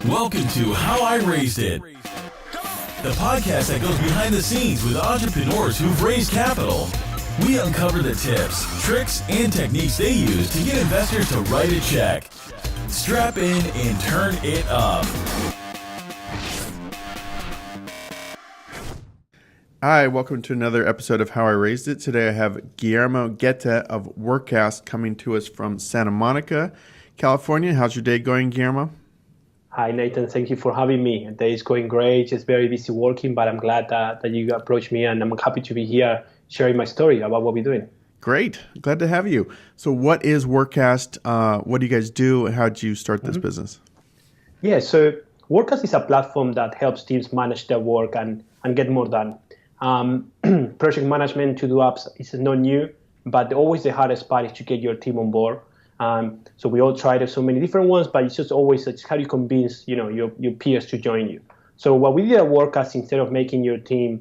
Welcome to How I Raised It, the podcast that goes behind the scenes with entrepreneurs who've raised capital. We uncover the tips, tricks, and techniques they use to get investors to write a check. Strap in and turn it up. Hi, welcome to another episode of How I Raised It. Today I have Guillermo Gette of Workast coming to us from Santa Monica, California. How's your day going, Guillermo? Hi, Nathan. Thank you for having me. The day is going great. Just very busy working, but I'm glad that you approached me, and I'm happy to be here sharing my story about what we're doing. Great. Glad to have you. So what is Workast? What do you guys do? How did you start this business? Yeah, so Workast is a platform that helps teams manage their work and get more done. Project management to do apps is not new, but always the hardest part is to get your team on board. So we all tried so many different ones, but it's just always how do you convince your peers to join you. So what we did at Workast, instead of making your team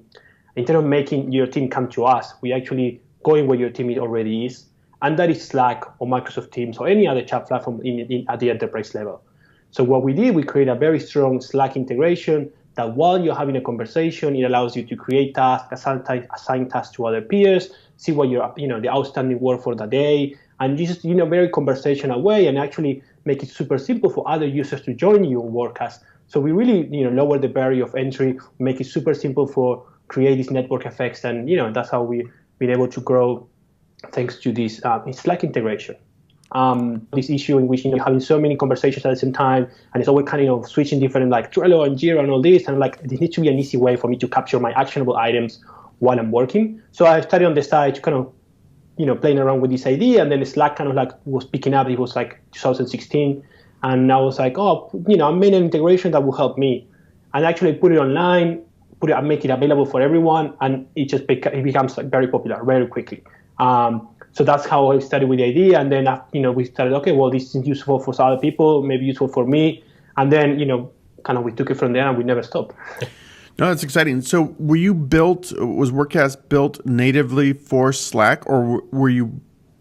come to us, we actually go in where your team already is, and that is Slack or Microsoft Teams or any other chat platform at the enterprise level. So what we did, we created a very strong Slack integration that while you're having a conversation, it allows you to create tasks, assign tasks to other peers, see what the outstanding work for the day, and just very conversational way, and actually make it super simple for other users to join you on Workast. So we really lower the barrier of entry, make it super simple for create these network effects, and that's how we've been able to grow thanks to this Slack integration. This issue in which you're having so many conversations at the same time, and it's always kind of switching different like Trello and Jira and all this, and like there needs to be an easy way for me to capture my actionable items while I'm working. So I started on the side to kind of playing around with this idea, and then Slack kind of like was picking up. It was like 2016, and I was like, I made an integration that will help me, and actually put it online, and make it available for everyone, and it becomes like very popular very quickly. So that's how I started with the idea, and then we started, this is useful for other people, maybe useful for me, and then we took it from there, and we never stopped. No, that's exciting. So was Workast built natively for Slack, or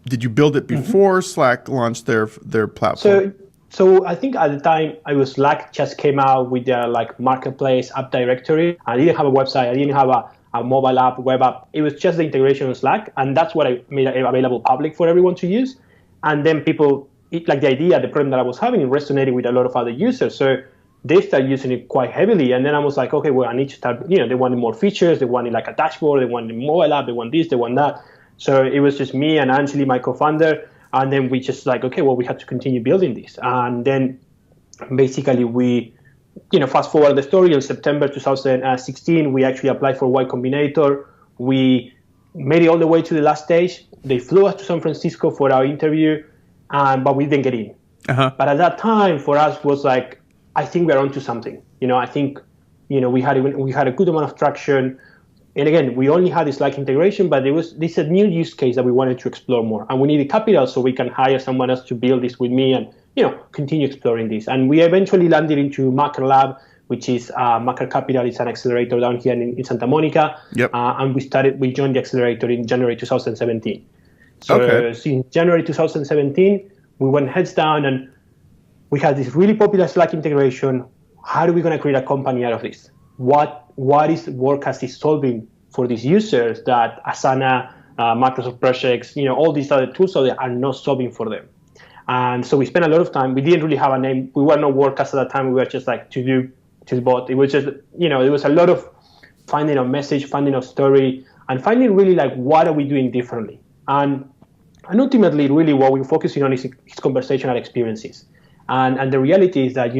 did you build it before Slack launched their platform? So I think at the time Slack just came out with their like marketplace app directory. I didn't have a website. I didn't have a mobile app, web app. It was just the integration of Slack, and that's what I made available public for everyone to use. And then people, the problem that I was having, resonated with a lot of other users. So they started using it quite heavily, and then I was like, okay, well, I need to start, they wanted more features, they wanted like a dashboard, they wanted a mobile app, they want this, they want that. So it was just me and Angeli, my co-founder, and then we just like, okay, well, we have to continue building this. And then basically we, fast forward the story, in September 2016, we actually applied for Y Combinator. We made it all the way to the last stage. They flew us to San Francisco for our interview, but we didn't get in. But at that time, for us, was like, I think we're onto something. I think, we had a good amount of traction. And again, we only had this Slack integration, but this a new use case that we wanted to explore more. And we needed capital so we can hire someone else to build this with me and, continue exploring this. And we eventually landed into Mucker Lab, which is Mucker Capital. It's an accelerator down here in Santa Monica. Yep. And we joined the accelerator in January 2017. So in January 2017, we went heads down and we had this really popular Slack integration. How are we going to create a company out of this? What is Workast is solving for these users that Asana, Microsoft Projects, all these other tools are not solving for them? And so we spent a lot of time. We didn't really have a name. We were not Workast at that time. We were just like to bot. It was just, it was a lot of finding a message, finding a story, and finding really like what are we doing differently. And ultimately, really what we're focusing on is conversational experiences. And the reality is that,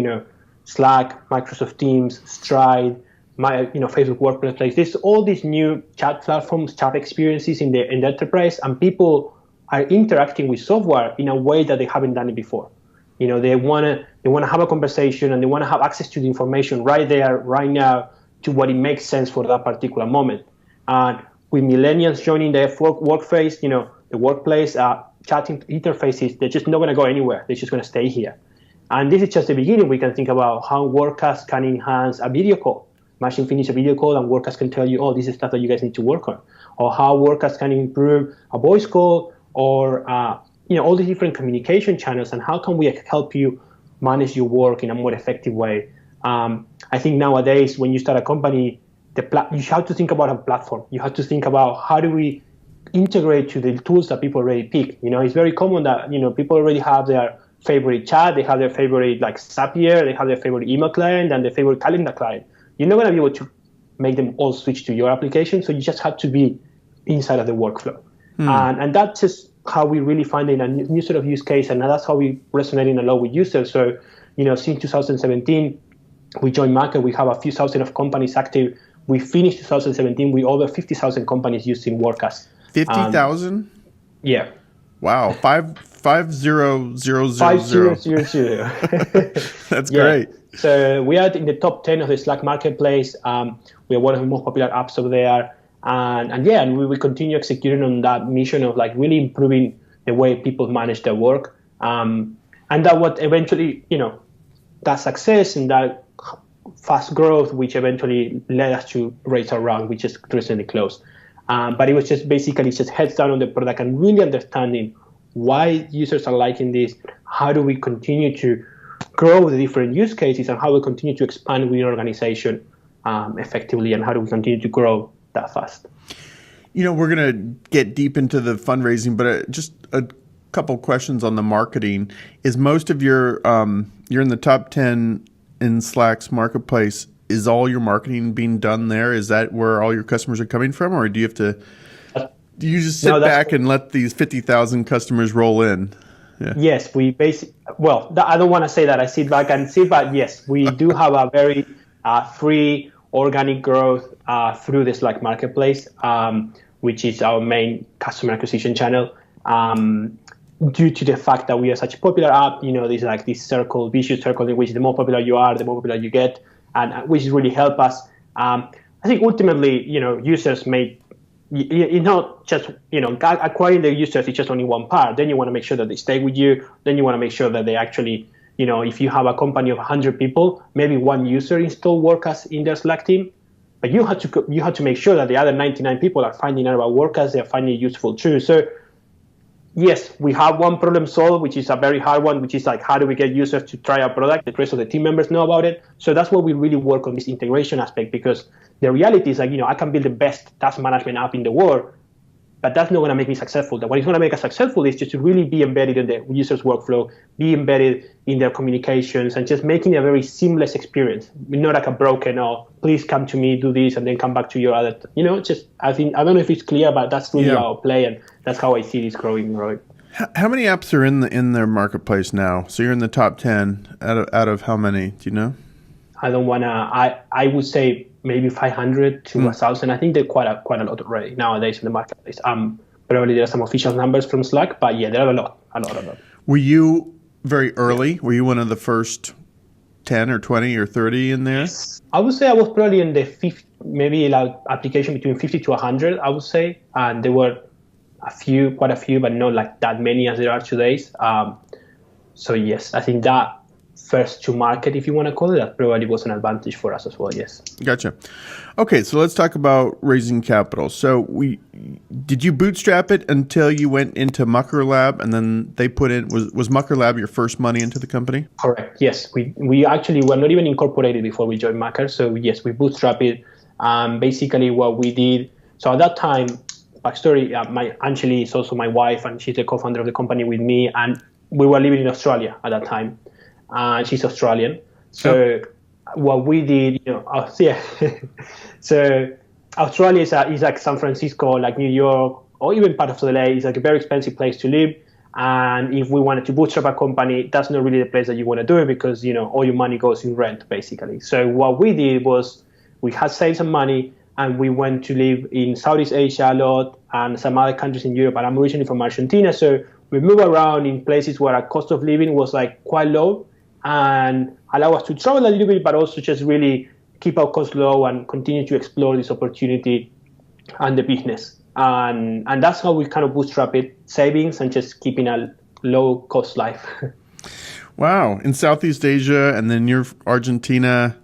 Slack, Microsoft Teams, Stride, Facebook Workplace, there's all these new chat platforms, chat experiences in the enterprise, and people are interacting with software in a way that they haven't done it before. They wanna have a conversation, and they wanna have access to the information right there, right now, to what it makes sense for that particular moment. And with millennials joining the workplace, the workplace chatting interfaces, they're just not gonna go anywhere. They're just gonna stay here. And this is just the beginning. We can think about how Workast can enhance a video call. Imagine finish a video call and Workast can tell you, this is stuff that you guys need to work on. Or how Workast can improve a voice call, or all the different communication channels, and how can we help you manage your work in a more effective way. I think nowadays when you start a company, you have to think about a platform. You have to think about how do we integrate to the tools that people already pick. It's very common that people already have their favorite chat, they have their favorite like Zapier, they have their favorite email client and their favorite calendar client. You're not going to be able to make them all switch to your application, so you just have to be inside of the workflow. And that's just how we really finding a new sort of use case, and that's how we resonating a lot with users. So, since 2017, we joined Mucker. We have a few thousand of companies active. We finished 2017 with over 50,000 companies using Workast. 50,000? Yeah. Wow. 50,000. That's great. So we are in the top 10 of the Slack marketplace. We are one of the most popular apps over there. And we will continue executing on that mission of like really improving the way people manage their work. And that what eventually, that success and that fast growth, which eventually led us to raise our round, which just recently closed. But it was just basically just heads down on the product and really understanding why users are liking this, how do we continue to grow the different use cases, and how we continue to expand within an organization effectively, and how do we continue to grow that fast. We're going to get deep into the fundraising, but just a couple questions on the marketing. Is most of your, you're in the top 10 in Slack's marketplace, is all your marketing being done there? Is that where all your customers are coming from, or do you have to, do you just sit back and let these 50,000 customers roll in? Yeah. Yes, we I don't want to say that I sit back and see, but yes, we do have a very free organic growth through the Slack marketplace, which is our main customer acquisition channel. Due to the fact that we are such a popular app, there's like this vicious circle in which the more popular you are, the more popular you get, and which really help us. I think ultimately, users may, not just, acquiring the users is just only one part. Then you want to make sure that they stay with you. Then you want to make sure that they actually, if you have a company of 100 people, maybe one user install Workast in their Slack team. But you have to make sure that the other 99 people are finding out about Workast, they're finding it useful too. So yes, we have one problem solved, which is a very hard one, which is like, how do we get users to try our product? The rest of the team members know about it. So that's where we really work on this integration aspect, because the reality is like, I can build the best task management app in the world, but that's not going to make me successful. What is going to make us successful is just to really be embedded in the user's workflow, be embedded in their communications, and just making a very seamless experience. Not like a broken, please come to me, do this, and then come back to your other, I don't know if it's clear, but that's really our play, and that's how I see this growing. How many apps are in their marketplace now? So you're in the top 10 out of how many? Do you know? I don't want to, I would say maybe 500 to 1,000. I think they're quite a lot already nowadays in the marketplace. Probably there are some official numbers from Slack, but yeah, there are a lot. Were you very early? Were you one of the first 10 or 20 or 30 in there? Yes. I would say I was probably in the 50, maybe like application between 50 to 100, I would say. And there were quite a few, but not like that many as there are today. So yes, I think that first to market, if you want to call it, that probably was an advantage for us as well. Yes. Gotcha. Okay, so let's talk about raising capital. So did you bootstrap it until you went into Mucker Lab, and then they put in, was Mucker Lab your first money into the company? Correct. Yes, we actually were not even incorporated before we joined Mucker. So yes, we bootstrapped it. Basically what we did, so at that time, backstory, my Angeli is also my wife, and she's the co-founder of the company with me, and we were living in Australia at that time. She's Australian. So what we did, so Australia is like San Francisco, like New York, or even part of LA. It's like a very expensive place to live. And if we wanted to bootstrap a company, that's not really the place that you want to do it, because, all your money goes in rent, basically. So what we did was we had saved some money, and we went to live in Southeast Asia a lot and some other countries in Europe. And I'm originally from Argentina. So we moved around in places where our cost of living was like quite low, and allow us to travel a little bit, but also just really keep our costs low and continue to explore this opportunity and the business. And that's how we kind of bootstrap it, savings and just keeping a low cost life. Wow. In Southeast Asia, and then you're Argentina.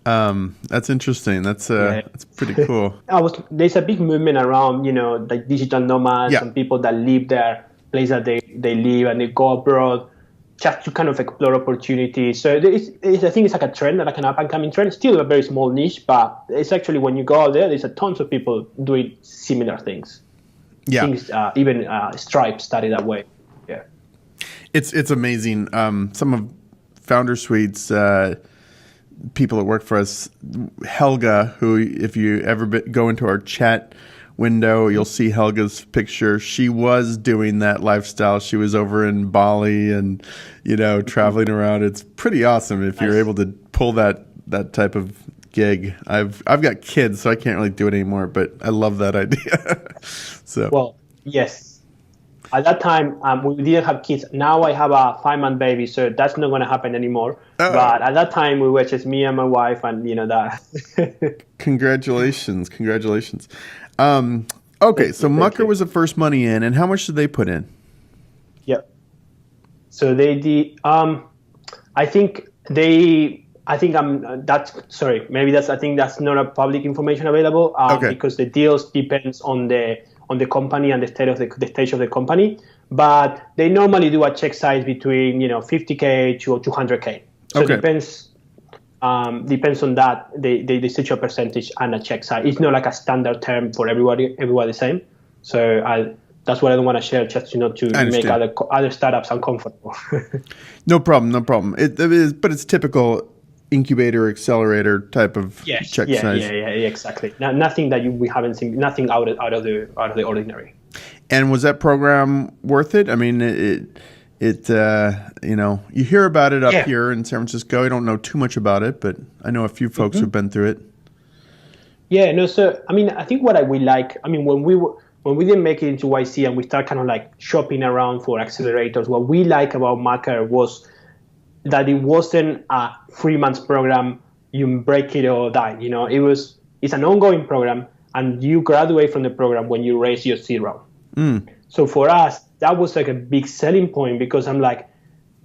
That's interesting. That's pretty cool. There's a big movement around, like digital nomads and people that live there, place that they live and they go abroad. just to kind of explore opportunities. So I think it's like a trend, like an up-and-coming trend. Still a very small niche, but it's actually when you go out there, there's a tons of people doing similar things. Yeah. Things, even Stripe started that way. Yeah. It's amazing. Some of Founder Suite's people that work for us, Helga, who if you ever go into our chat window, you'll see Helga's picture. She was doing that lifestyle. She was over in Bali and, traveling around. It's pretty awesome if you're able to pull that type of gig. I've got kids, so I can't really do it anymore, but I love that idea. So well, yes. At that time, we didn't have kids. Now I have a 5-month baby, so that's not going to happen anymore. Oh. But at that time, we were just me and my wife, and that. Congratulations. Okay, so Mucker was the first money in, and how much did they put in? Yep. So they did. I think that's not a public information available. Okay. Because the deals depends on the company and the stage of the company, but they normally do a check size between $50K to $200K. So it depends on that. They set you a percentage and a check size. It's not like a standard term for everybody the same. So that's what I don't want to share, just to make other startups uncomfortable. No problem. It is, but it's typical incubator accelerator type of check size. Yeah, exactly. Nothing that we haven't seen, nothing out of the ordinary. And was that program worth it? I mean, you hear about it up here in San Francisco. I don't know too much about it, but I know a few folks who've been through it. Yeah, no. So I mean, I think what we like. I mean, when we didn't make it into YC and we start kind of like shopping around for accelerators, what we like about Mucker was that it wasn't a 3 months program, you break it or die. It's an ongoing program, and you graduate from the program when you raise your seed round. So for us, that was like a big selling point, because I'm like,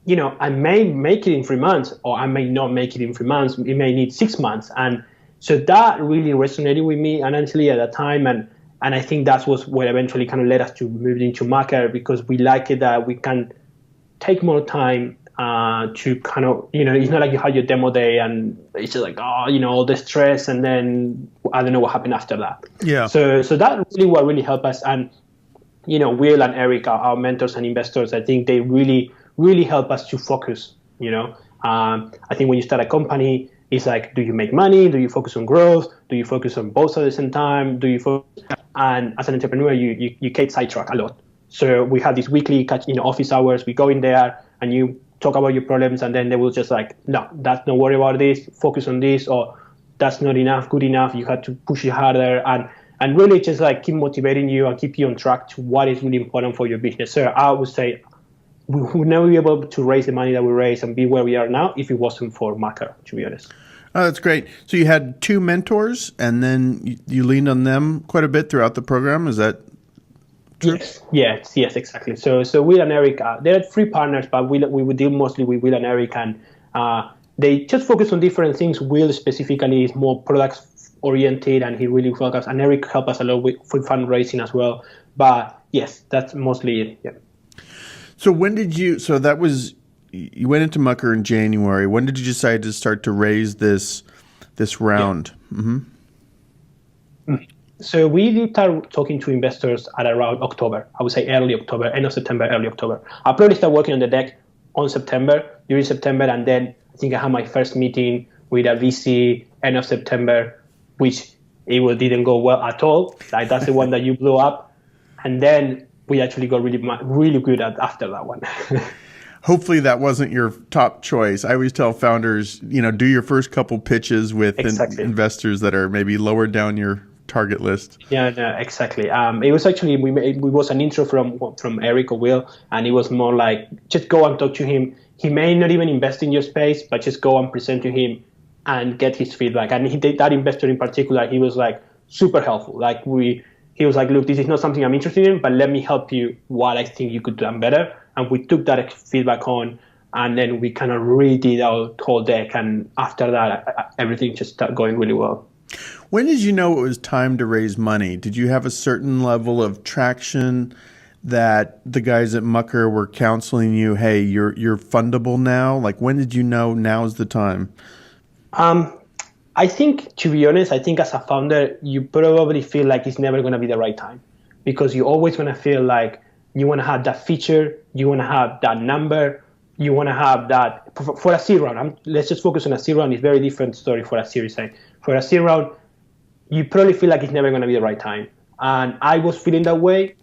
I may make it in 3 months, or I may not make it in 3 months. It may need 6 months. And so that really resonated with me initially at that time. And I think that was what eventually kind of led us to move into Mucker, because we like it that we can take more time to kind of, it's not like you had your demo day and it's just like, all the stress, and then I don't know what happened after that. Yeah. So that really helped us. And, Will and Eric, our mentors and investors, I think they really, really help us to focus, I think when you start a company, it's like, do you make money? Do you focus on growth? Do you focus on both at the same time? And as an entrepreneur, you get sidetracked a lot. So we have these weekly office hours. We go in there and you talk about your problems, and then they will just like, no, that's not worry about this, focus on this, or that's not good enough, you have to push it harder, and really just like keep motivating you and keep you on track to what is really important for your business. So I would say we would never be able to raise the money that we raised and be where we are now if it wasn't for Mucker, to be honest. Oh, that's great. So you had 2 mentors, and then you leaned on them quite a bit throughout the program. Is that true? Yes, exactly. So Will and Eric, there are 3 partners, but we would deal mostly with Will and Eric, and they just focus on different things. Will specifically is more products oriented, and he really focuses, and Eric helped us a lot with fundraising as well. But yes, that's mostly it. Yeah. So you went into Mucker in January. When did you decide to start to raise this round? Yeah. Mm-hmm. So we did start talking to investors at around October. I would say early October, end of September, early October. I probably started working on the deck during September, and then I think I had my first meeting with a VC end of September, which didn't go well at all. Like that's the one that you blew up, and then we actually got really good at after that one. Hopefully that wasn't your top choice. I always tell founders, do your first couple pitches with investors that are maybe lower down your target list. Yeah, no, exactly. It was actually we was an intro from Eric or Will, and it was more like just go and talk to him. He may not even invest in your space, but just go and present to him and get his feedback. And that investor in particular, he was like super helpful. Like he was like, look, this is not something I'm interested in, but let me help you what I think you could do better. And we took that feedback on, and then we kind of redid our whole deck. And after that, everything just started going really well. When did you know it was time to raise money? Did you have a certain level of traction that the guys at Mucker were counseling you, hey, you're fundable now? Like, when did you know now is the time? I think, to be honest, I think as a founder, you probably feel like it's never going to be the right time, because you're always going to feel like you want to have that feature, you want to have that number, you want to have that. For a seed round, let's just focus on a seed round. It's a very different story for a Series A. For a seed round, you probably feel like it's never going to be the right time. And I was feeling that way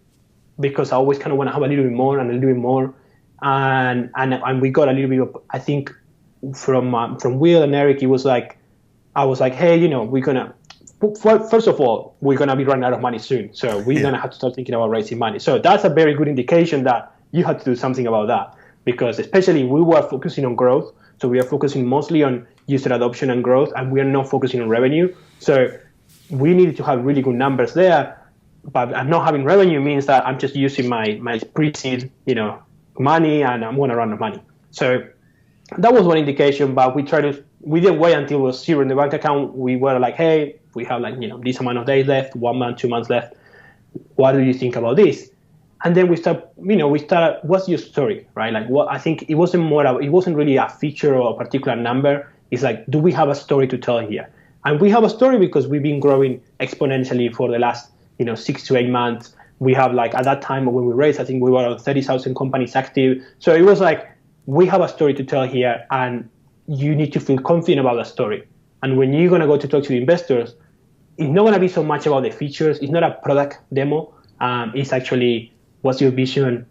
because I always kind of want to have a little bit more and a little bit more. And we got a little bit of, I think, from Will and Eric, it was like, I was like, hey, we're going to, first of all, we're going to be running out of money soon. So we're going to have to start thinking about raising money. So that's a very good indication that you have to do something about that, because especially we were focusing on growth. So we are focusing mostly on user adoption and growth, and we are not focusing on revenue. So we needed to have really good numbers there. But not having revenue means that I'm just using my pre-seed, money, and I'm going to run out of money. So that was one indication, but we didn't wait until it was zero in the bank account. We were like, hey, we have this amount of days left, 1 month, 2 months left. What do you think about this? And then we start, what's your story, right? Like, what I think it wasn't really a feature or a particular number. It's like, do we have a story to tell here? And we have a story because we've been growing exponentially for the last, 6 to 8 months. We have at that time when we raised, I think we were on 30,000 companies active. So it was like, we have a story to tell here, and you need to feel confident about the story. And when you're going to go to talk to the investors, it's not going to be so much about the features. It's not a product demo. It's actually, what's your vision?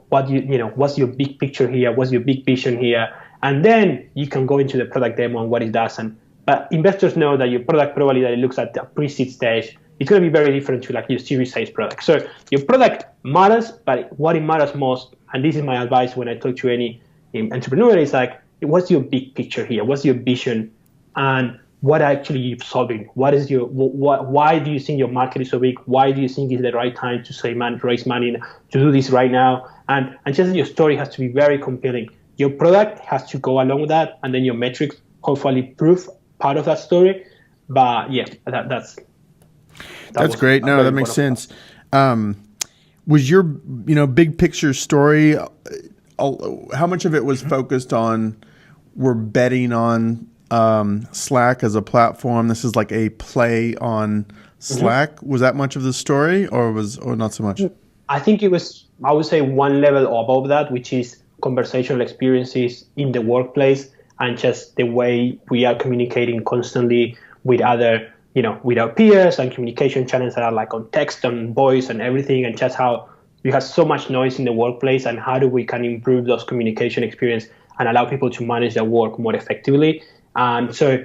What's your big picture here? What's your big vision here? And then you can go into the product demo and what it does. But investors know that your product, probably that it looks at the pre-seed stage, it's going to be very different to your Series A product. So your product matters, but what it matters most, and this is my advice when I talk to any entrepreneur, is like, what's your big picture here? What's your vision? And what actually you're solving? What is why do you think your market is so big? Why do you think it's the right time to raise money, to do this right now? And just your story has to be very compelling. Your product has to go along with that, and then your metrics hopefully prove part of that story. But yeah, that's great. No, that makes sense. Was your big picture story, how much of it was focused on, we're betting on Slack as a platform? This is like a play on Slack. Was that much of the story, or not so much? I think it was, I would say, one level above that, which is conversational experiences in the workplace, and just the way we are communicating constantly with other, with our peers, and communication channels that are on text and voice and everything, and just how we have so much noise in the workplace, and how do we can improve those communication experience and allow people to manage their work more effectively. And so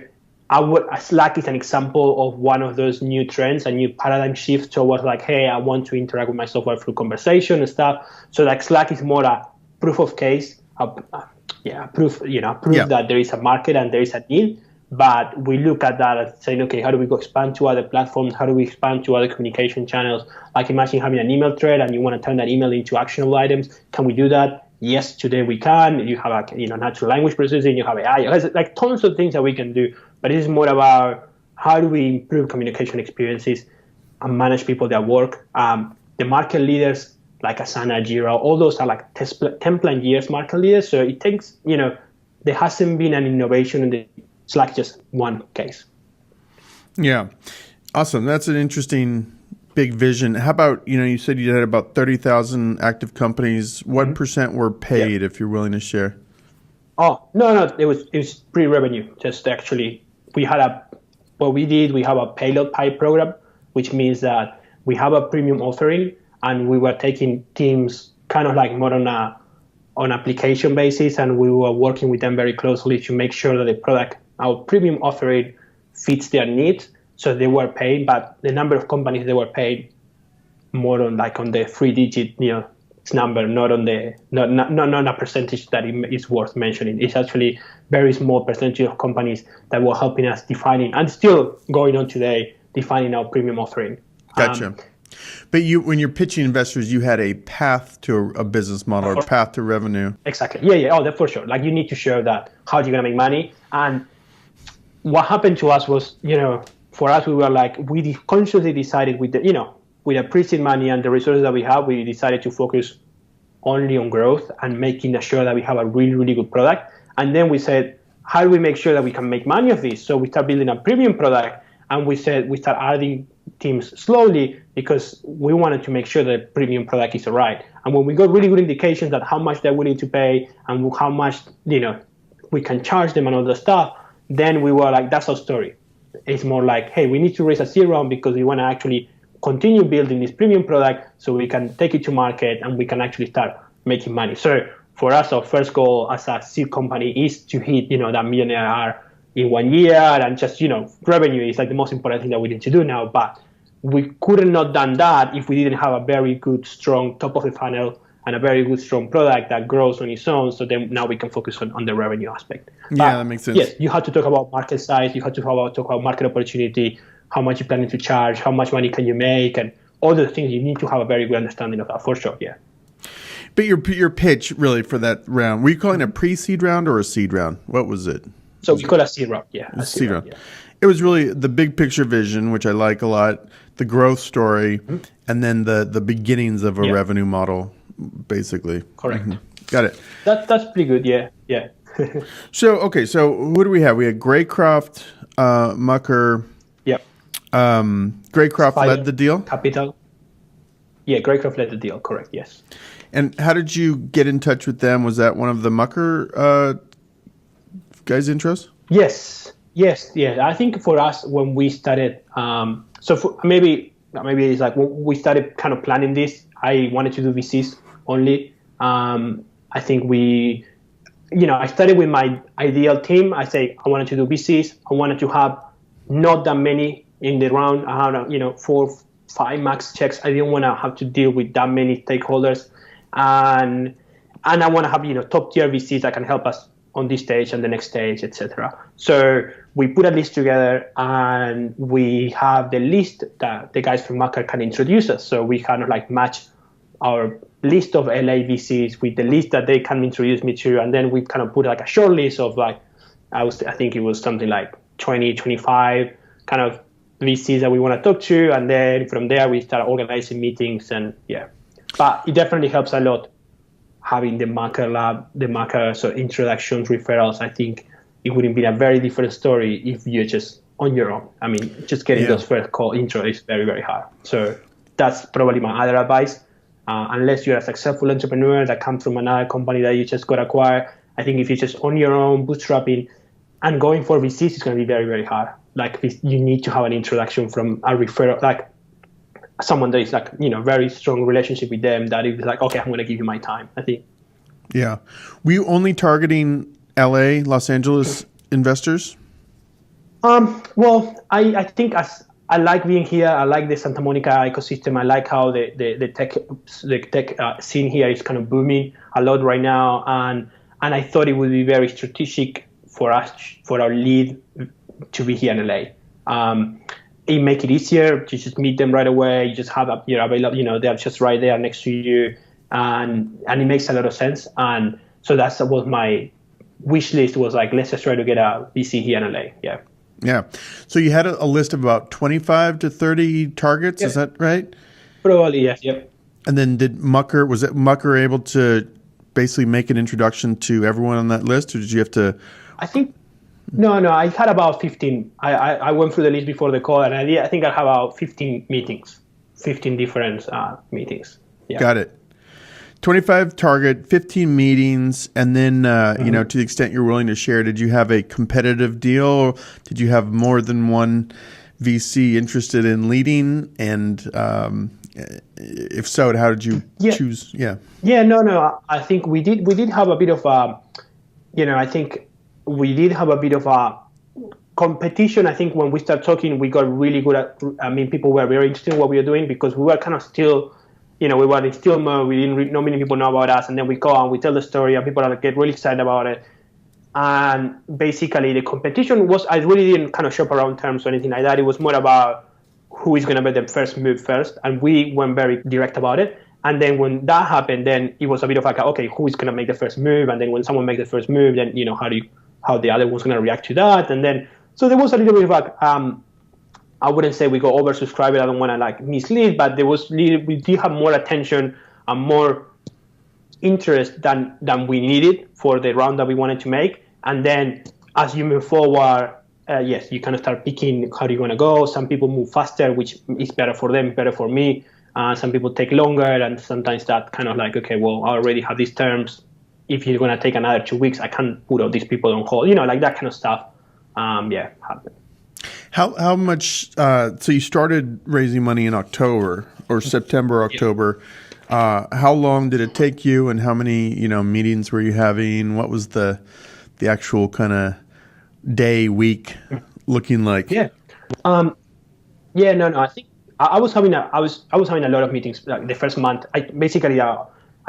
Slack is an example of one of those new trends, a new paradigm shift towards hey, I want to interact with my software through conversation and stuff. So Slack is more a proof of case, proof that there is a market and there is a need. But we look at that and saying, okay, how do we go expand to other platforms? How do we expand to other communication channels? Like, imagine having an email thread and you want to turn that email into actionable items. Can we do that? Yes, today we can. You have natural language processing, you have AI, there's tons of things that we can do. But it is more about how do we improve communication experiences and manage people their work. The market leaders like Asana, Jira, all those are 10+ years market leaders. So it takes, there hasn't been an innovation in the Slack, just one case. Yeah. Awesome. That's an interesting big vision. How about, you said you had about 30,000 active companies. What percent were paid, if you're willing to share? Oh, no, it was pre-revenue. Just actually, we have a payload pipe program, which means that we have a premium offering, and we were taking teams kind of more on application basis, and we were working with them very closely to make sure that the product, our premium offering, fits their needs. So they were paid, but the number of companies they were paid more on the 3-digit number, not on not a percentage that is worth mentioning. It's actually very small percentage of companies that were helping us defining, and still going on today, defining our premium offering. Gotcha. But when you're pitching investors, you had a path to a business model or path to revenue. Exactly. Yeah. Oh, for sure. You need to show that how you're gonna make money. And what happened to us was, for us, we were we consciously decided we with the pre-seed money and the resources that we have, we decided to focus only on growth and making sure that we have a really, really good product. And then we said, how do we make sure that we can make money of this? So we start building a premium product, and we said we start adding teams slowly because we wanted to make sure that the premium product is all right. And when we got really good indications that how much they're willing to pay and how much, we can charge them and all the stuff, then we were like, that's our story. It's more like, hey, we need to raise a seed round because we want to actually continue building this premium product so we can take it to market and we can actually start making money. So for us, our first goal as a seed company is to hit, that million ARR in 1 year, and just, revenue is like the most important thing that we need to do now. But we couldn't not done that if we didn't have a very good, strong top of the funnel and a very good, strong product that grows on its own. So then now we can focus on the revenue aspect. Yeah, that makes sense. Yes, you have to talk about market size. You have to talk about market opportunity, how much you're planning to charge, how much money can you make, and all the things. You need to have a very good understanding of that for sure. Yeah. But your pitch really for that round, were you calling it a pre-seed round or a seed round? What was it? So we call it a seed round. Yeah. A seed round. Yeah. It was really the big picture vision, which I like a lot, the growth story, and then the beginnings of a revenue model, basically. Correct. Got it. That's pretty good. Yeah. Yeah. So who do we have? We had Greycroft, Mucker. Yep. Greycroft led the deal? Capital. Yeah, Greycroft led the deal. Correct. Yes. And how did you get in touch with them? Was that one of the Mucker guys' intros? Yes. I think for us, when we started, maybe it's like when we started kind of planning this, I wanted to do VCs only. I think I started with my ideal team. I say I wanted to do VCs. I wanted to have not that many in the round. I had 4, 5 max checks. I didn't want to have to deal with that many stakeholders, and I want to have top tier VCs that can help us on this stage and the next stage, etc. So we put a list together, and we have the list that the guys from Mucker can introduce us. So we kind of like match our list of LA VCs with the list that they can introduce me to, and then we kind of put like a short list of like I think it was something like 20, 25 kind of VCs that we want to talk to, and then from there we start organizing meetings, and but it definitely helps a lot having the Mucker lab, the Mucker introductions, referrals. I think it wouldn't be a very different story if you're just on your own. I mean, just getting those first call intro is very, very hard. So that's probably my other advice. Unless you're a successful entrepreneur that comes from another company that you just got acquired, I think if you're just on your own, bootstrapping, and going for VCs is going to be very, very hard. Like you need to have an introduction from a referral, like someone that is like, very strong relationship with them that is like, okay, I'm going to give you my time, I think. Yeah. Were you only targeting LA, Los Angeles investors? Well, I think as I like being here. I like the Santa Monica ecosystem. I like how the tech scene here is kind of booming a lot right now. And I thought it would be very strategic for us, for our lead to be here in LA. It make it easier to just meet them right away. You just have available, they're just right there next to you, and it makes a lot of sense. And so that's what my wish list was like. Let's just try to get a VC here in LA. Yeah. Yeah. So you had a list of about 25 to 30 targets. Is that right? Probably, yes. Yep. And then was it Mucker able to basically make an introduction to everyone on that list, or did you have to? I think, no, I had about 15. I went through the list before the call, and I think I had about 15 meetings, 15 different meetings. Yeah. Got it. 25 target, 15 meetings, and then, to the extent you're willing to share, did you have a competitive deal? Or did you have more than one VC interested in leading? And if so, how did you choose? Yeah. Yeah, no. I think we did have a bit of I think we did have a bit of a competition. I think when we started talking, we got really good at, people were very interested in what we were doing because we were kind of still, we were in still mode. We didn't not many people know about us, and then we go and we tell the story, and people get really excited about it. And basically, the competition was, I really didn't kind of shop around terms or anything like that. It was more about who is going to make the first move first, and we went very direct about it. And then when that happened, then it was a bit of like, okay, who is going to make the first move? And then when someone makes the first move, then how the other one's going to react to that. And then so there was a little bit of like I wouldn't say we got oversubscribed. I don't want to like mislead, but we did have more attention and more interest than we needed for the round that we wanted to make. And then as you move forward, yes, you kind of start picking how do you want to go. Some people move faster, which is better for them, better for me. Some people take longer, and sometimes that kind of like, okay, well, I already have these terms. If you're going to take another 2 weeks, I can't put all these people on hold, like that kind of stuff. Happened. How much? So you started raising money in October or September, October. Yeah. How long did it take you, and how many meetings were you having? What was the actual kind of day, week looking like? Yeah. No. I think I was having a lot of meetings like the first month. I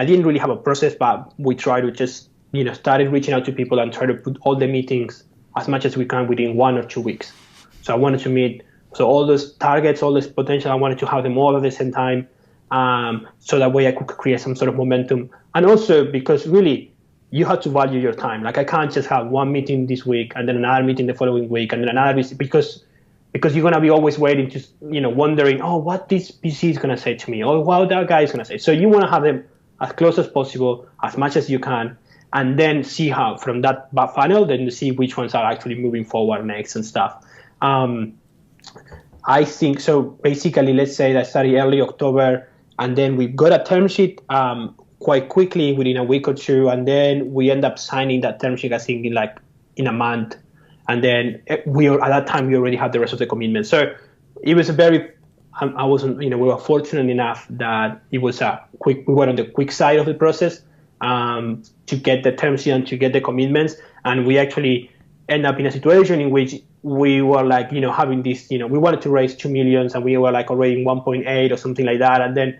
didn't really have a process, but we tried to just started reaching out to people and try to put all the meetings as much as we can within 1 or 2 weeks. So I wanted to meet all those targets, all this potential. I wanted to have them all at the same time, so that way I could create some sort of momentum. And also because really you have to value your time. Like I can't just have one meeting this week and then another meeting the following week and then another meeting because you're going to be always waiting to, wondering, what this PC is going to say to me, or what that guy is going to say. So you want to have them as close as possible, as much as you can, and then see how from that funnel, then you see which ones are actually moving forward next and stuff. I think so. Basically, let's say that I started early October, and then we got a term sheet quite quickly within a week or two, and then we end up signing that term sheet, I think, in a month. And then at that time we already had the rest of the commitment. So it was we were fortunate enough that it was we were on the quick side of the process to get the term sheet and to get the commitments. And we actually end up in a situation in which we were like, having this, we wanted to raise 2 million and we were like already in 1.8 or something like that. And then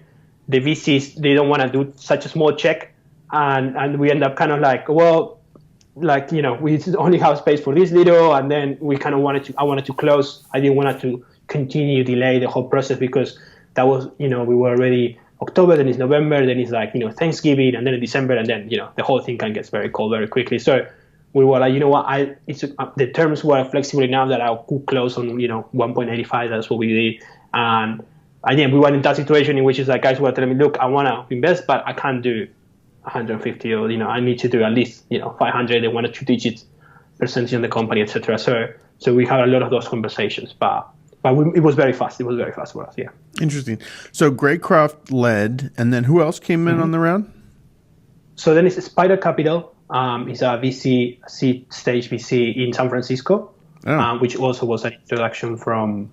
the VCs, they don't want to do such a small check. And we end up kind of like, well, we only have space for this little, and then we kind of I wanted to close. I didn't want to continue delay the whole process because that was, we were already October, then it's November, then it's like, Thanksgiving, and then in December, and then, the whole thing can get very cold very quickly. So we were like, the terms were flexible enough that I could close on, 1.85. That's what we did. And again, we were in that situation in which it's like guys were telling me, look, I want to invest, but I can't do 150 or I need to do at least 500 and 1 or 2 digits percentage on the company, etc. So we had a lot of those conversations, but it was very fast. It was very fast for us. Yeah. Interesting. So Greycroft led, and then who else came in on the round? So then it's Spider Capital. It's a VC seed stage VC in San Francisco, which also was an introduction from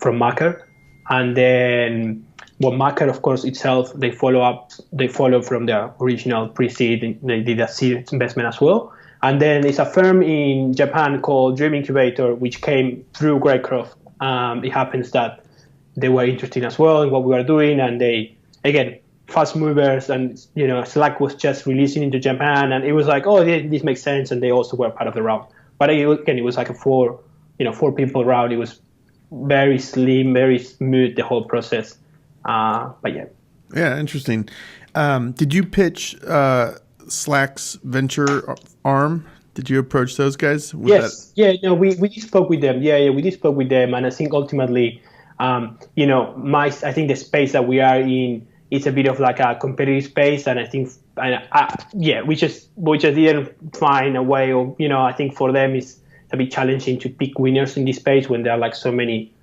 Mucker, and then. Well, Mucker, of course, itself, they follow from the original pre-seed. They did a seed investment as well. And then it's a firm in Japan called Dream Incubator, which came through Greycroft. It happens that they were interested as well in what we were doing. And they, again, fast movers. And, Slack was just releasing into Japan. And it was like, oh, this makes sense. And they also were part of the round. But again, it was like a 4 people round. It was very slim, very smooth, the whole process. But yeah, interesting. Did you pitch Slack's venture arm? Did you approach those guys? Yes. We did spoke with them. We did spoke with them, and I think ultimately, I think the space that we are in is a bit of like a competitive space, and I think, we just didn't find a way. Or I think for them it's a bit challenging to pick winners in this space when there are like so many.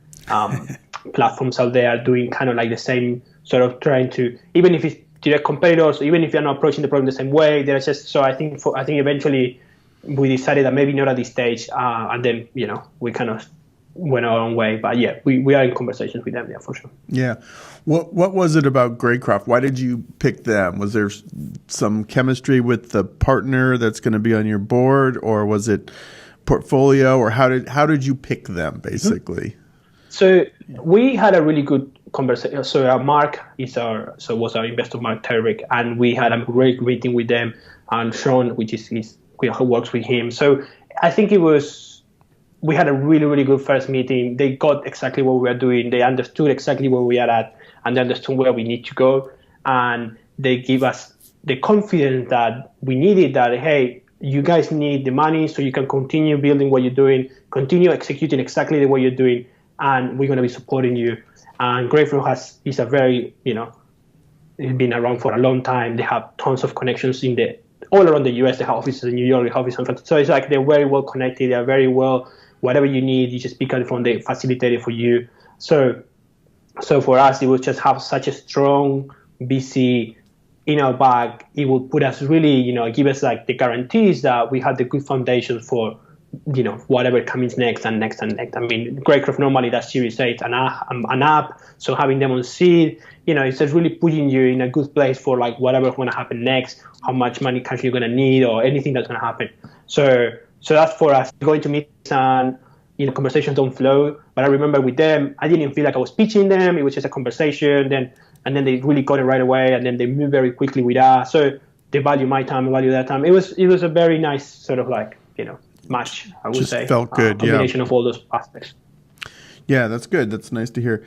Platforms out there doing kind of like the same sort of trying to, even if it's direct competitors, even if you're not approaching the problem the same way, there's just, so I think eventually we decided that maybe not at this stage, and then, we kind of went our own way, but we are in conversations with them, for sure. Yeah. What was it about Greycroft? Why did you pick them? Was there some chemistry with the partner that's going to be on your board, or was it portfolio, or how did you pick them basically? Mm-hmm. So we had a really good conversation. So Mark was our investor, Mark Terwick, and we had a great meeting with them, and Sean, who works with him. So I think we had a really, really good first meeting. They got exactly what we were doing. They understood exactly where we are at, and they understood where we need to go. And they give us the confidence that we needed, that, hey, you guys need the money so you can continue building what you're doing, continue executing exactly the way you're doing. and we're going to be supporting you. And Greycroft is a very, it's been around for a long time. They have tons of connections all around the US. They have offices in New York, they have offices in San Francisco. So it's like they're very well connected. They're very well, whatever you need, you just pick up the phone, they facilitate it for you. So for us, it will just have such a strong VC in our bag. It will put us really, give us like the guarantees that we have the good foundation for, whatever comes next and next and next. I mean, Greycroft normally does Series A, an app. So having them on seed, it's just really putting you in a good place for like whatever's going to happen next, how much money cash you're going to need, or anything that's going to happen. So that's for us. Going to meet and conversations don't flow. But I remember with them, I didn't feel like I was pitching them. It was just a conversation. And then they really got it right away. And then they moved very quickly with us. So they value my time, I value their time. It was a very nice sort of like, match, I would just say. Felt good, combination of all those aspects. Yeah, that's good. That's nice to hear.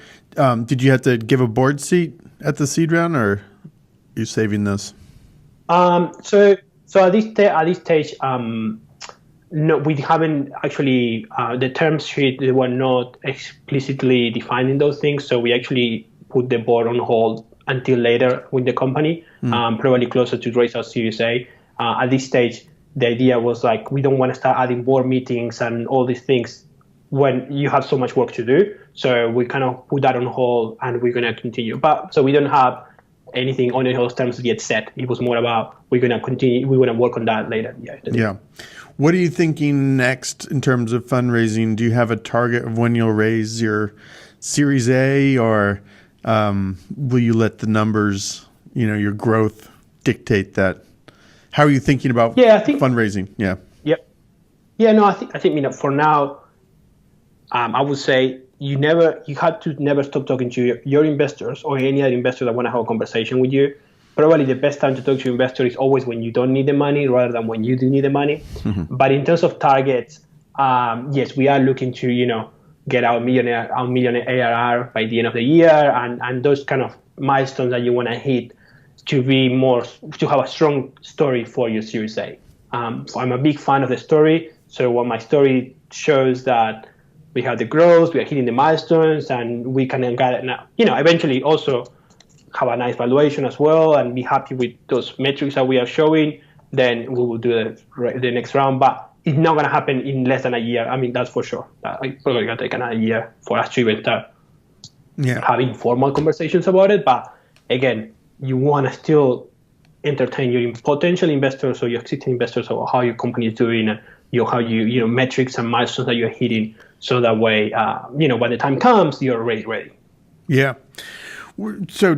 Did you have to give a board seat at the seed round, or are you saving this? So at this stage, no, we haven't actually. The term sheet, they were not explicitly defining those things. So we actually put the board on hold until later with the company, probably closer to raise our Series A. At this stage, the idea was like, we don't want to start adding board meetings and all these things when you have so much work to do. So we kind of put that on hold, and we're going to continue. But so we don't have anything on those terms yet set. It was more about we're going to continue. We're going to work on that later. Yeah. What are you thinking next in terms of fundraising? Do you have a target of when you'll raise your Series A, or will you let the numbers, your growth dictate that? How are you thinking about fundraising? Yeah. Yep. Yeah. No, I think for now, I would say you have to never stop talking to your investors or any other investor that want to have a conversation with you. Probably the best time to talk to your investor is always when you don't need the money rather than when you do need the money. Mm-hmm. But in terms of targets, yes, we are looking to, get our millionaire ARR by the end of the year, and those kind of milestones that you want to hit to have a strong story for your Series A. I'm a big fan of the story. So what my story shows that we have the growth, we are hitting the milestones, and we can eventually also have a nice valuation as well and be happy with those metrics that we are showing, then we will do the next round. But it's not going to happen in less than a year. I mean, that's for sure. It's probably going to take another year for us to even start having formal conversations about it. But again, you want to still entertain your potential investors or your existing investors or how your company is doing, and how you metrics and milestones that you're hitting. So that way, by the time comes, you're already ready. Yeah. So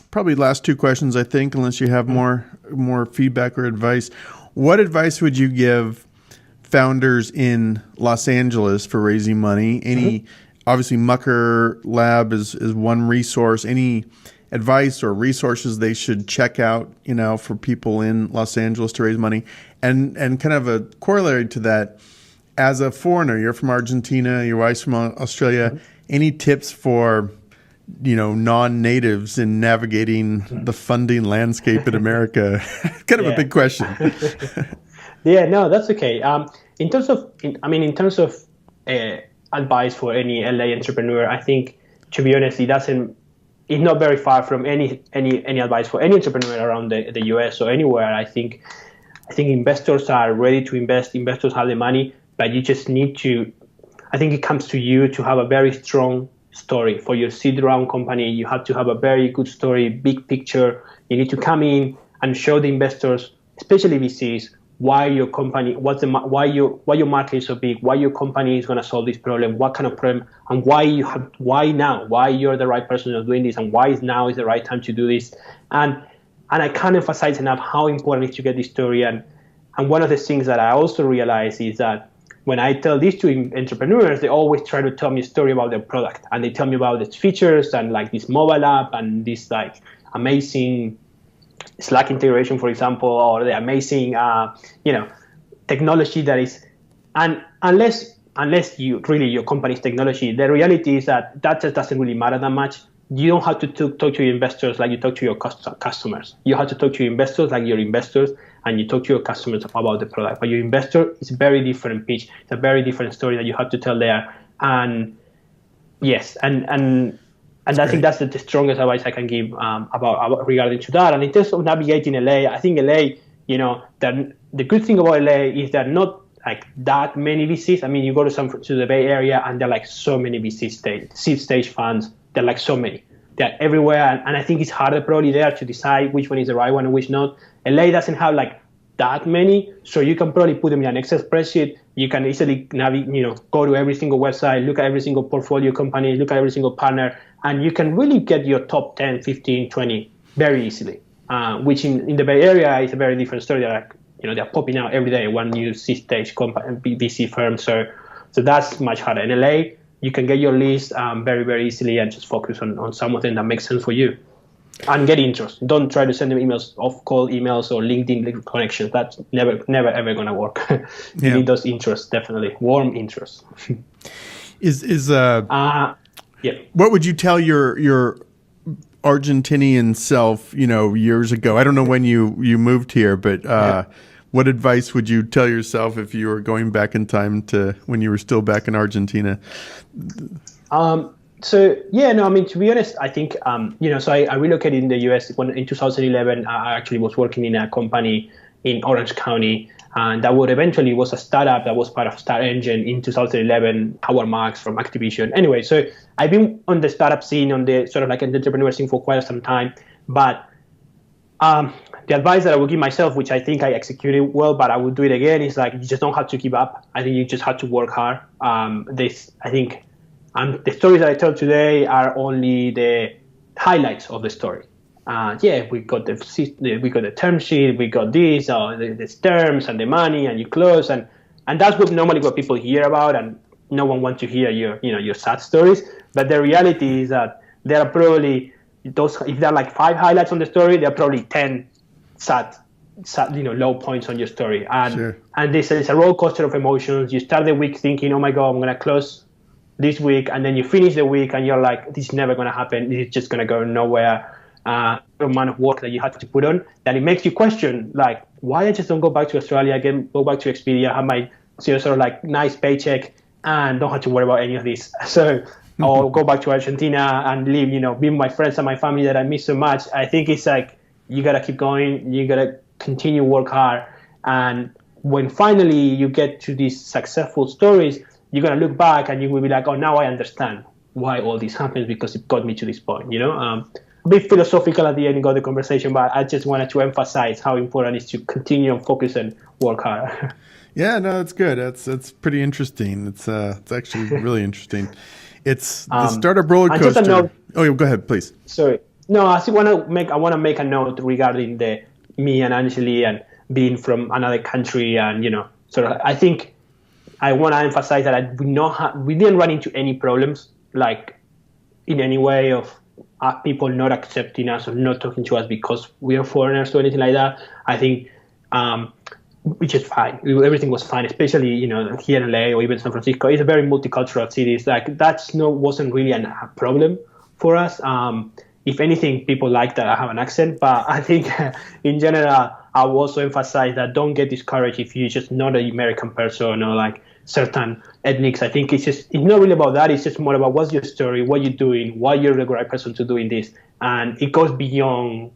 probably last two questions, I think, unless you have more feedback or advice. What advice would you give founders in Los Angeles for raising money? Obviously, Mucker Lab is one resource. Any advice or resources they should check out, for people in Los Angeles to raise money? And kind of a corollary to that, as a foreigner, you're from Argentina, your wife's from Australia, any tips for non-natives in navigating the funding landscape in America? Kind of a big question. Yeah, no, that's okay. In terms of advice for any LA entrepreneur, I think, to be honest, it's not very far from any advice for any entrepreneur around the US or anywhere. I think investors are ready to invest. Investors have the money, but you just need to. I think it comes to you to have a very strong story for your seed round company. You have to have a very good story, big picture. You need to come in and show the investors, especially VCs, why your company, why your market is so big, why your company is going to solve this problem, what kind of problem, and why now, why you're the right person who's doing this, and why now is the right time to do this. And I can't emphasize enough how important it is to get this story. And one of the things that I also realize is that when I tell these two entrepreneurs, they always try to tell me a story about their product, and they tell me about its features and like this mobile app and this like amazing Slack integration, for example, or the amazing technology that is. And unless your company's technology, the reality is that just doesn't really matter that much. You don't have to talk to your investors like you talk to your customers. You have to talk to your investors like your investors, and you talk to your customers about the product. But your investor is a very different pitch. It's a very different story that you have to tell there. And Yes, and I think that's the strongest advice I can give about regarding to that. And in terms of navigating LA, I think LA, that the good thing about LA is that not like that many VCs. I mean, you go to the Bay Area, and there are like so many seed stage funds. There are like so many. They're everywhere, and I think it's harder probably there to decide which one is the right one and which not. LA doesn't have like that many, so you can probably put them in an Excel spreadsheet. You can easily go to every single website, look at every single portfolio company, look at every single partner, and you can really get your top 10, 15, 20 very easily, which in the Bay Area is a very different story. They're popping out every day, one new C-stage VC firm, so that's much harder. In LA, you can get your list very, very easily and just focus on some of them that makes sense for you. And get interest. Don't try to send them emails, off-call emails or LinkedIn connections. That's never ever going to work. You need those interests, definitely. Warm interests. What would you tell your Argentinian self, years ago? I don't know when you moved here, but what advice would you tell yourself if you were going back in time to when you were still back in Argentina? To be honest, I think, so I relocated in the US in 2011. I actually was working in a company in Orange County, and that eventually was a startup that was part of Star Engine in 2011, Howard Marks from Activision. Anyway, so I've been on the startup scene, on the sort of like an entrepreneur scene for quite some time, but the advice that I would give myself, which I think I executed well, but I would do it again, is like, you just don't have to give up. I think you just have to work hard. The stories that I tell today are only the highlights of the story. We got the term sheet, we got this, the terms and the money, and you close, and that's normally what people hear about, and no one wants to hear your sad stories. But the reality is that there are probably if there are like 5 highlights on the story, there are probably 10 sad low points on your story, and this is a roller coaster of emotions. You start the week thinking, oh my God, I'm gonna close this week, and then you finish the week and you're like, this is never going to happen, this is just going to go nowhere. The amount of work that you have to put on, that it makes you question, like, why I just don't go back to Australia again, go back to Expedia, have my sort of like nice paycheck and don't have to worry about any of this. So or go back to Argentina and live, be with my friends and my family that I miss so much. I think it's like, you got to keep going, you got to continue work hard, and when finally you get to these successful stories, you're going to look back and you will be like, oh, now I understand why all this happens, because it got me to this point, a bit philosophical at the end of the conversation, but I just wanted to emphasize how important it is to continue and focus and work hard. Yeah, no, that's good. That's pretty interesting. It's actually really interesting. It's the startup roller coaster. Just a note, go ahead, please. Sorry. No, I want to make a note regarding me and Angeli and being from another country, and I think I want to emphasize that we didn't run into any problems, like in any way of people not accepting us or not talking to us because we are foreigners or anything like that. I think which is fine. Everything was fine, especially here in LA or even San Francisco. It's a very multicultural city. It's like wasn't really a problem for us. If anything, people like that I have an accent, but I think in general, I will also emphasize that don't get discouraged if you're just not an American person or like certain ethnics. I think it's not really about that. It's just more about what's your story, what you're doing, why you're the right person to doing this, and it goes beyond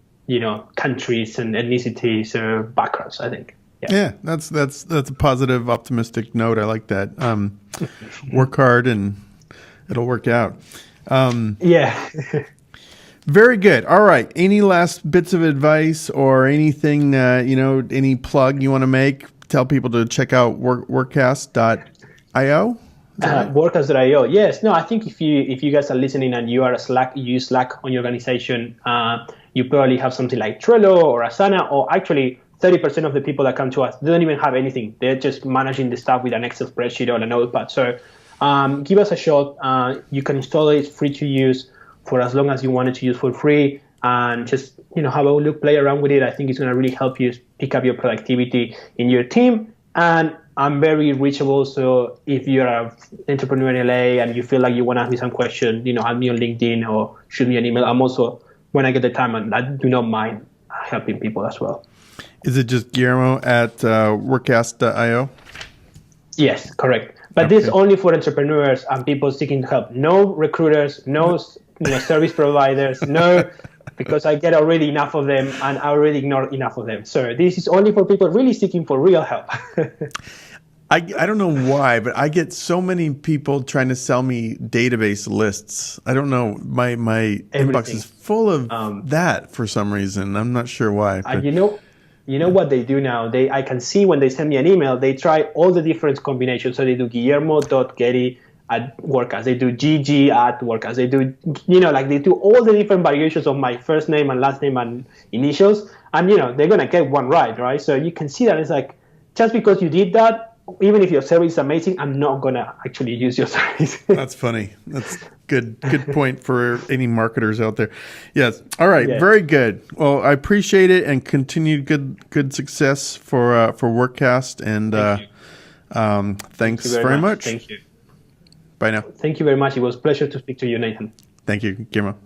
countries and ethnicities or backgrounds, I think. Yeah, that's a positive, optimistic note. I like that. Work hard and it'll work out. Very good. All right. Any last bits of advice or anything, any plug you want to make? Tell people to check out workast.io. Workast.io. Yes. No, I think if you guys are listening and you use Slack on your organization, you probably have something like Trello or Asana, or actually 30% of the people that come to us, they don't even have anything. They're just managing the stuff with an Excel spreadsheet or a notepad. So give us a shot. You can install it. It's free to use for as long as you want it to use for free, and just have a look, play around with it. I think it's going to really help you pick up your productivity in your team. And I'm very reachable, so if you're an entrepreneur in LA and you feel like you want to ask me some question, add me on LinkedIn or shoot me an email. I'm also, when I get the time, and I do not mind helping people as well. Is it just Guillermo at workast.io? Yes, correct. But this is only for entrepreneurs and people seeking help. No recruiters, no service providers, no, because I get already enough of them and I already ignore enough of them. So this is only for people really seeking for real help. I don't know why, but I get so many people trying to sell me database lists. I don't know. My inbox is full of that for some reason. I'm not sure why. You know what they do now? I can see when they send me an email, they try all the different combinations. So they do Guillermo.Gette at Workast. They do GG at Workast. They do, they do all the different variations of my first name and last name and initials. And, they're going to get one right? So you can see that it's like, just because you did that, even if your service is amazing, I'm not going to actually use your service. That's funny. That's good point for any marketers out there. Yes. All right. Yeah. Very good. Well, I appreciate it and continued good success for Workast. And thanks very much. Thank you. Bye now. Thank you very much. It was a pleasure to speak to you, Nathan. Thank you, Guillermo.